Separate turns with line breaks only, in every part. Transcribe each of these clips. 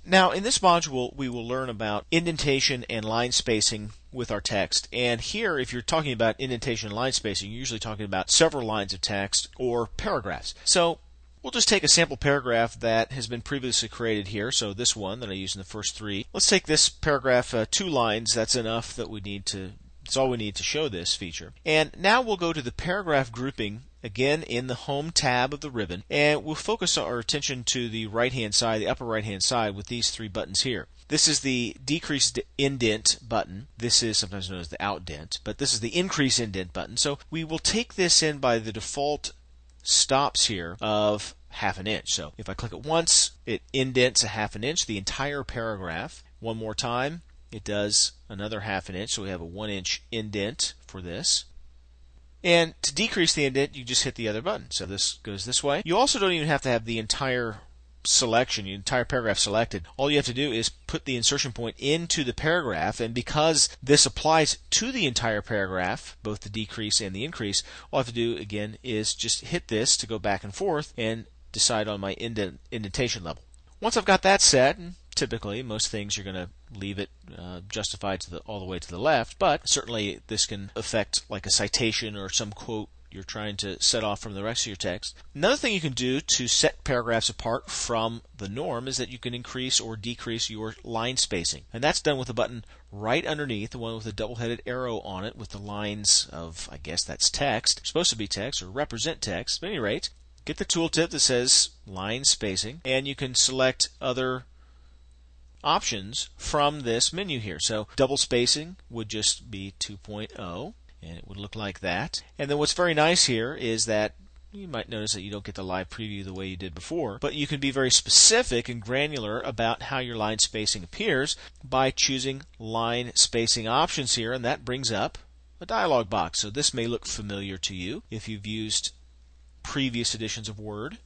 Now, in this module, we will learn about indentation and line spacing with our text. And here, if you're talking about indentation and line spacing, you're usually talking about several lines of text or paragraphs. So we'll just take a sample paragraph that has been previously created here. So this one that I used in the first three. Let's take this paragraph, 2 lines. That's enough that we need to. That's all we need to show this feature. And now we'll go to the paragraph grouping again in the Home tab of the ribbon, and we'll focus our attention to the right-hand side, the upper right-hand side, with these 3 buttons here. This is the decrease indent button. This is sometimes known as the outdent, but this is the increase indent button. So we will take this in by the default stops here of 1/2 inch. So if I click it once, it indents a 1/2 inch, the entire paragraph. One more time, it does another 1/2 inch, so we have a 1 inch indent for this. And to decrease the indent, you just hit the other button. So this goes this way. You also don't even have to have the entire selection, the entire paragraph selected. All you have to do is put the insertion point into the paragraph, and because this applies to the entire paragraph, both the decrease and the increase, all I have to do again is just hit this to go back and forth and decide on my indentation level. Once I've got that set, and typically most things you're going to leave it justified to all the way to the left, but certainly this can affect like a citation or some quote you're trying to set off from the rest of your text. Another thing you can do to set paragraphs apart from the norm is that you can increase or decrease your line spacing. And that's done with a button right underneath, the one with a double-headed arrow on it with the lines of, I guess that's text, supposed to be text or represent text. But at any rate, get the tooltip that says line spacing, and you can select other options from this menu here. So double spacing would just be 2.0, and it would look like that. And then what's very nice here is that you might notice that you don't get the live preview the way you did before, but you can be very specific and granular about how your line spacing appears by choosing line spacing options here, and that brings up a dialog box. So this may look familiar to you if you've used previous editions of Word.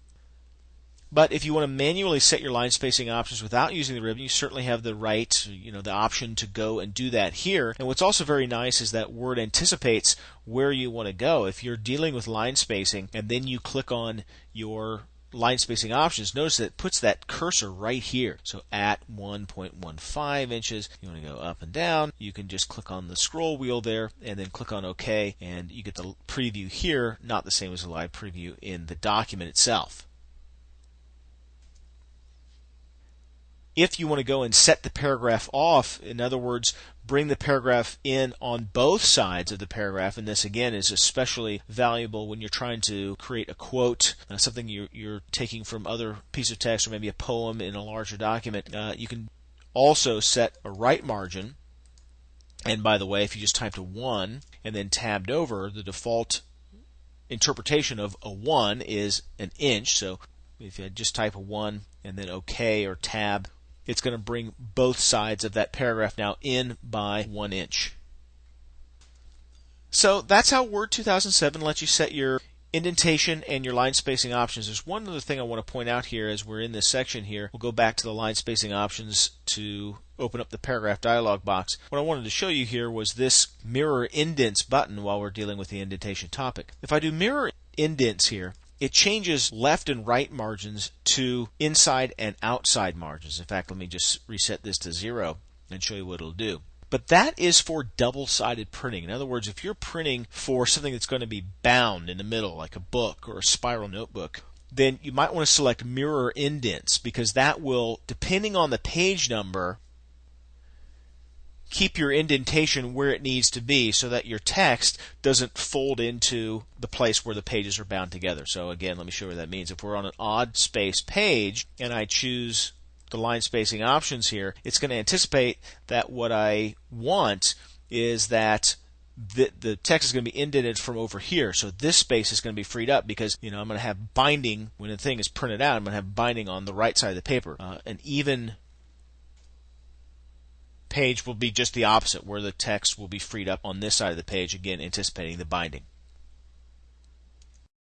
But if you want to manually set your line spacing options without using the ribbon, you certainly have the right, the option to go and do that here. And what's also very nice is that Word anticipates where you want to go. If you're dealing with line spacing and then you click on your line spacing options, notice that it puts that cursor right here. So at 1.15 inches, you want to go up and down. You can just click on the scroll wheel there and then click on OK, and you get the preview here, not the same as a live preview in the document itself. If you want to go and set the paragraph off, in other words, bring the paragraph in on both sides of the paragraph, and this again is especially valuable when you're trying to create a quote, something you're taking from other piece of text or maybe a poem in a larger document. You can also set a right margin, and by the way, if you just typed a 1 and then tabbed over, the default interpretation of a 1 is an inch. So if you just type a 1 and then OK or tab, it's going to bring both sides of that paragraph now in by 1 inch. So that's how Word 2007 lets you set your indentation and your line spacing options. There's one other thing I want to point out here as we're in this section here. We'll go back to the line spacing options to open up the paragraph dialog box. What I wanted to show you here was this mirror indents button while we're dealing with the indentation topic. If I do mirror indents here, it changes left and right margins to inside and outside margins. In fact, let me just reset this to 0 and show you what it'll do. But that is for double-sided printing. In other words, if you're printing for something that's going to be bound in the middle, like a book or a spiral notebook, then you might want to select mirror indents, because that will, depending on the page number, keep your indentation where it needs to be so that your text doesn't fold into the place where the pages are bound together. So again, let me show you what that means. If we're on an odd space page and I choose the line spacing options here, it's going to anticipate that what I want is that the text is going to be indented from over here. So this space is going to be freed up because I'm going to have binding when the thing is printed out. I'm going to have binding on the right side of the paper. An even page will be just the opposite, where the text will be freed up on this side of the page, again anticipating the binding.